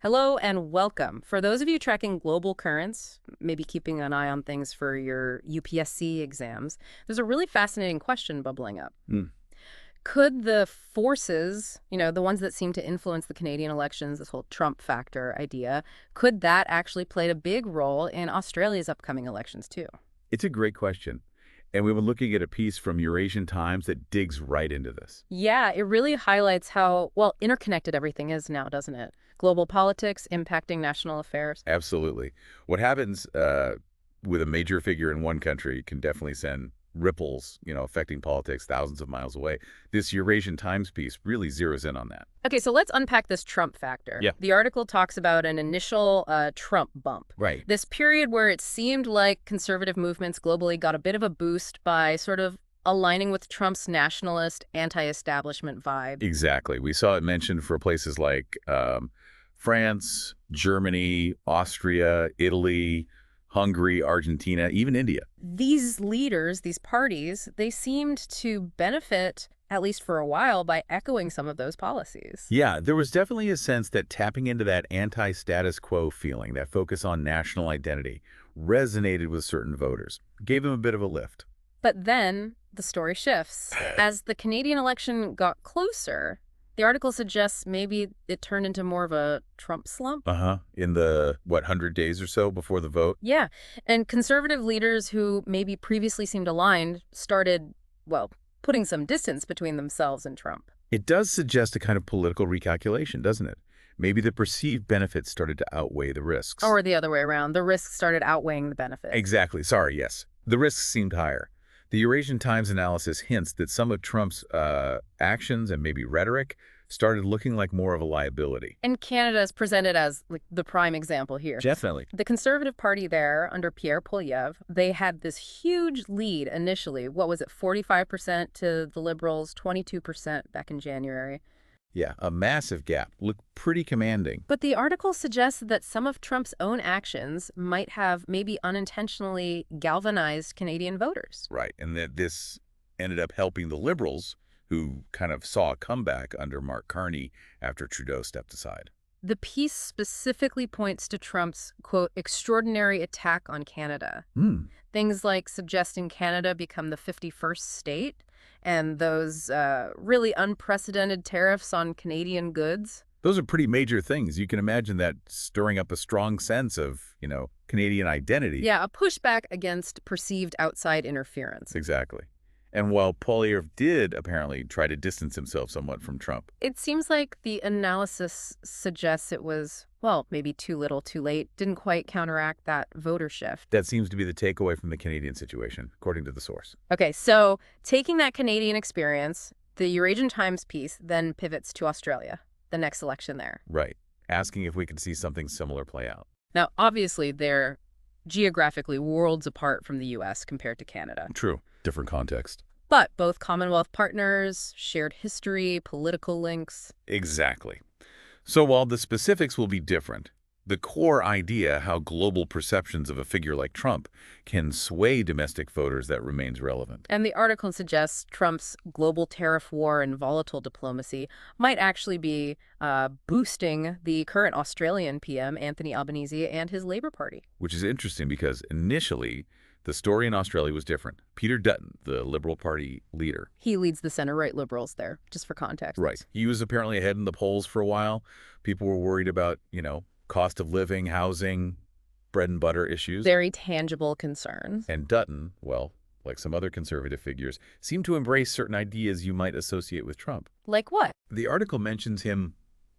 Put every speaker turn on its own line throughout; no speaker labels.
Hello and welcome. For those of you tracking global currents, maybe keeping an eye on things for your UPSC exams, there's a really fascinating question bubbling up.
Mm.
Could the forces, the ones that seem to influence the Canadian elections, this whole Trump factor idea, could that actually play a big role in Australia's upcoming elections too?
It's a great question. And we've been looking at a piece from Eurasian Times that digs right into this.
Yeah, it really highlights how, well, interconnected everything is now, doesn't it? Global politics impacting national affairs.
Absolutely. What happens with a major figure in one country can definitely send ripples, affecting politics thousands of miles away. This Eurasian Times piece really zeroes in on that.
Okay, so let's unpack this Trump factor.
Yeah.
The article talks about an initial Trump bump.
Right.
This period where it seemed like conservative movements globally got a bit of a boost by sort of aligning with Trump's nationalist, anti-establishment vibe.
Exactly. We saw it mentioned for places like France, Germany, Austria, Italy, Hungary, Argentina, even India.
These leaders, these parties, they seemed to benefit, at least for a while, by echoing some of those policies.
Yeah, there was definitely a sense that tapping into that anti-status quo feeling, that focus on national identity, resonated with certain voters, gave them a bit of a lift.
But then the story shifts. As the Canadian election got closer, the article suggests maybe it turned into more of a Trump slump.
In the, 100 days or so before the vote?
Yeah, and conservative leaders who maybe previously seemed aligned started, well, putting some distance between themselves and Trump.
It does suggest a kind of political recalculation, doesn't it? Maybe the perceived benefits started to outweigh the risks.
Or the other way around, the risks started outweighing the benefits.
Exactly. Sorry, yes. The risks seemed higher. The Eurasian Times analysis hints that some of Trump's actions and maybe rhetoric started looking like more of a liability.
And Canada is presented as like the prime example here.
Definitely.
The Conservative Party there, under Pierre Poilievre, they had this huge lead initially. What was it, 45% to the Liberals, 22% back in January.
Yeah, a massive gap. Looked pretty commanding.
But the article suggests that some of Trump's own actions might have maybe unintentionally galvanized Canadian voters.
Right, and that this ended up helping the Liberals, who kind of saw a comeback under Mark Carney after Trudeau stepped aside.
The piece specifically points to Trump's, quote, extraordinary attack on Canada. Things like suggesting Canada become the 51st state and those really unprecedented tariffs on Canadian goods.
Those are pretty major things. You can imagine that stirring up a strong sense of, Canadian identity.
Yeah, a pushback against perceived outside interference.
Exactly. And while Poilievre did apparently try to distance himself somewhat from Trump.
It seems like the analysis suggests it was, well, maybe too little, too late, didn't quite counteract that voter shift.
That seems to be the takeaway from the Canadian situation, according to the source.
Okay, so taking that Canadian experience, the Eurasian Times piece then pivots to Australia, the next election there.
Right. Asking if we could see something similar play out.
Now, obviously, they're geographically worlds apart from the U.S. compared to Canada.
True. Different context.
But both Commonwealth partners, shared history, political links.
Exactly. So while the specifics will be different, the core idea, how global perceptions of a figure like Trump can sway domestic voters, that remains relevant.
And the article suggests Trump's global tariff war and volatile diplomacy might actually be boosting the current Australian PM, Anthony Albanese, and his Labour Party.
Which is interesting because initially, the story in Australia was different. Peter Dutton, the Liberal Party leader.
He leads the center-right Liberals there, just for context.
Right. He was apparently ahead in the polls for a while. People were worried about, cost of living, housing, bread and butter issues.
Very tangible concerns.
And Dutton, well, like some other conservative figures, seemed to embrace certain ideas you might associate with Trump.
Like what?
The article mentions him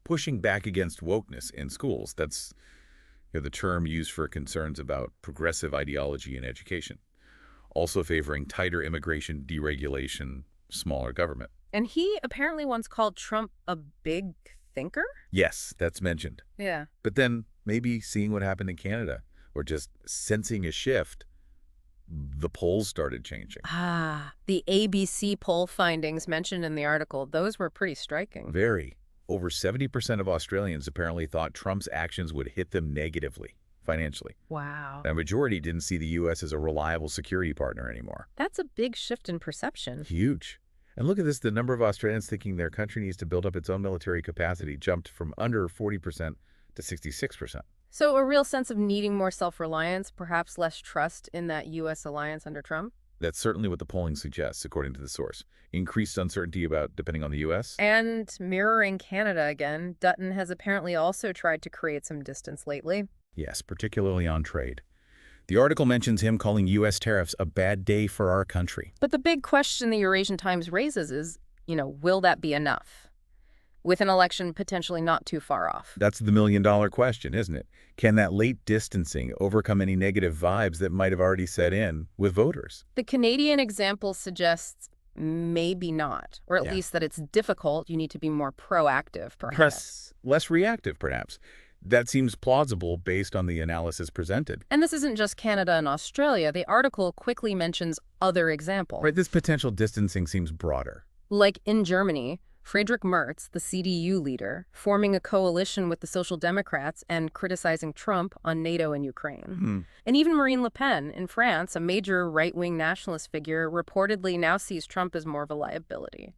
pushing back against wokeness in schools. That's the term used for concerns about progressive ideology in education. Also favoring tighter immigration, deregulation, smaller government.
And he apparently once called Trump a big thinker?
Yes, that's mentioned.
Yeah.
But then maybe seeing what happened in Canada, or just sensing a shift, the polls started changing.
The ABC poll findings mentioned in the article, those were pretty striking.
Very. Over 70% of Australians apparently thought Trump's actions would hit them negatively, financially.
Wow.
A majority didn't see the U.S. as a reliable security partner anymore.
That's a big shift in perception.
Huge. And look at this, the number of Australians thinking their country needs to build up its own military capacity jumped from under 40% to 66%.
So a real sense of needing more self-reliance, perhaps less trust in that U.S. alliance under Trump?
That's certainly what the polling suggests, according to the source. Increased uncertainty about depending on the U.S.
And mirroring Canada again, Dutton has apparently also tried to create some distance lately.
Yes, particularly on trade. The article mentions him calling U.S. tariffs a bad day for our country.
But the big question the Eurasian Times raises is, will that be enough? With an election potentially not too far off.
That's the million-dollar question, isn't it? Can that late distancing overcome any negative vibes that might have already set in with voters?
The Canadian example suggests maybe not, or at least that it's difficult. You need to be more proactive, perhaps.
Less reactive, perhaps. That seems plausible based on the analysis presented.
And this isn't just Canada and Australia. The article quickly mentions other examples.
Right, this potential distancing seems broader.
Like in Germany, Friedrich Merz, the CDU leader, forming a coalition with the Social Democrats and criticizing Trump on NATO and Ukraine. And even Marine Le Pen in France, a major right-wing nationalist figure, reportedly now sees Trump as more of a liability.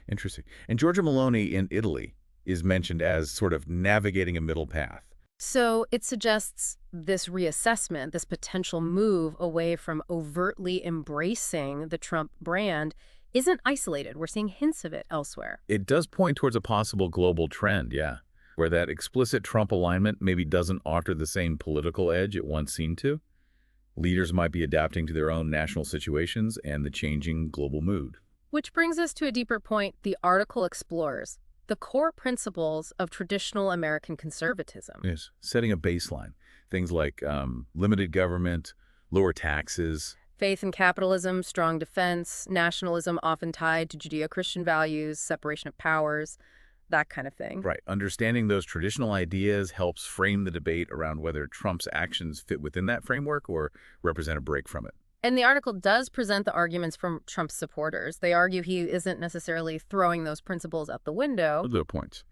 Interesting. And Giorgia Meloni in Italy is mentioned as sort of navigating a middle path.
So it suggests this reassessment, this potential move away from overtly embracing the Trump brand isn't isolated. We're seeing hints of it elsewhere.
It does point towards a possible global trend, where that explicit Trump alignment maybe doesn't offer the same political edge it once seemed to. Leaders might be adapting to their own national situations and the changing global mood.
Which brings us to a deeper point the article explores: the core principles of traditional American conservatism.
Yes, setting a baseline. Things like limited government, lower taxes.
Faith in capitalism, strong defense, nationalism often tied to Judeo-Christian values, separation of powers, that kind of thing.
Right. Understanding those traditional ideas helps frame the debate around whether Trump's actions fit within that framework or represent a break from it.
And the article does present the arguments from Trump's supporters. They argue he isn't necessarily throwing those principles out the window.
What are the points?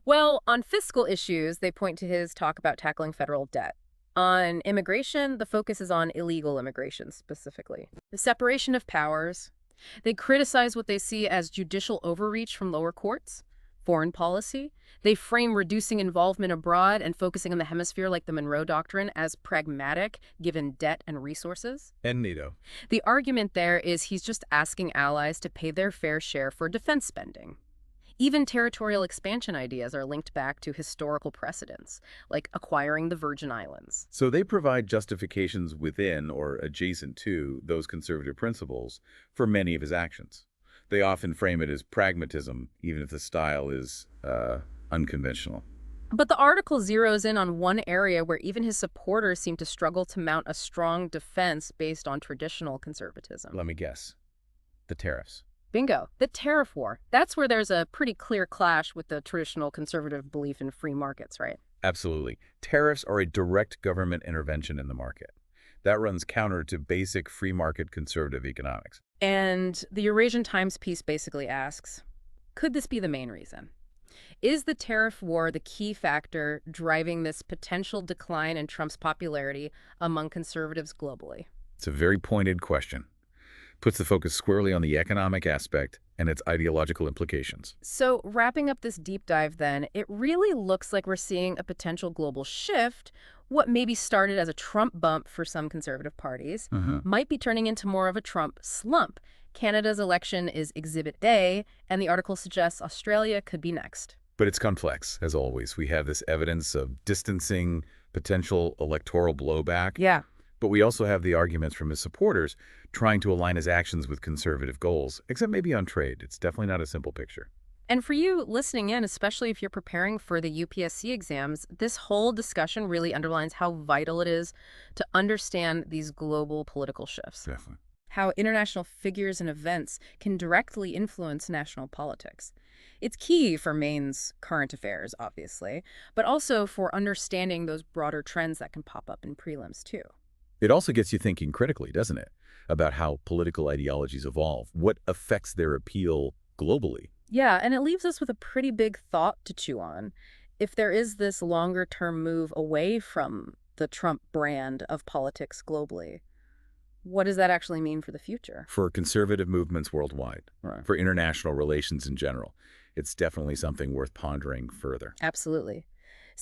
Well, on fiscal issues, they point to his talk about tackling federal debt. On immigration, the focus is on illegal immigration specifically. The separation of powers. They criticize what they see as judicial overreach from lower courts. Foreign policy. They frame reducing involvement abroad and focusing on the hemisphere like the Monroe Doctrine as pragmatic, given debt and resources.
And NATO.
The argument there is he's just asking allies to pay their fair share for defense spending. Even territorial expansion ideas are linked back to historical precedents, like acquiring the Virgin Islands.
So they provide justifications within or adjacent to those conservative principles for many of his actions. They often frame it as pragmatism, even if the style is unconventional.
But the article zeroes in on one area where even his supporters seem to struggle to mount a strong defense based on traditional conservatism.
Let me guess. The tariffs.
Bingo. The tariff war. That's where there's a pretty clear clash with the traditional conservative belief in free markets, right?
Absolutely. Tariffs are a direct government intervention in the market. That runs counter to basic free market conservative economics.
And the Eurasian Times piece basically asks, could this be the main reason? Is the tariff war the key factor driving this potential decline in Trump's popularity among conservatives globally?
It's a very pointed question. Puts the focus squarely on the economic aspect and its ideological implications.
So wrapping up this deep dive then, it really looks like we're seeing a potential global shift. What maybe started as a Trump bump for some conservative parties might be turning into more of a Trump slump. Canada's election is Exhibit A, and the article suggests Australia could be next.
But it's complex, as always. We have this evidence of distancing, potential electoral blowback.
Yeah.
But we also have the arguments from his supporters trying to align his actions with conservative goals, except maybe on trade. It's definitely not a simple picture.
And for you listening in, especially if you're preparing for the UPSC exams, this whole discussion really underlines how vital it is to understand these global political shifts.
Definitely.
How international figures and events can directly influence national politics. It's key for Maine's current affairs, obviously, but also for understanding those broader trends that can pop up in prelims, too.
It also gets you thinking critically, doesn't it, about how political ideologies evolve, what affects their appeal globally.
Yeah, and it leaves us with a pretty big thought to chew on. If there is this longer-term move away from the Trump brand of politics globally, what does that actually mean for the future?
For conservative movements worldwide,
Right.
for international relations in general, it's definitely something worth pondering further.
Absolutely.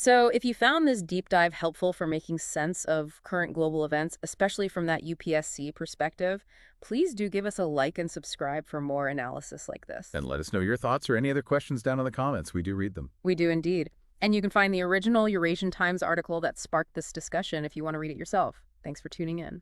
So if you found this deep dive helpful for making sense of current global events, especially from that UPSC perspective, please do give us a like and subscribe for more analysis like this.
And let us know your thoughts or any other questions down in the comments. We do read them.
We do indeed. And you can find the original Eurasian Times article that sparked this discussion if you want to read it yourself. Thanks for tuning in.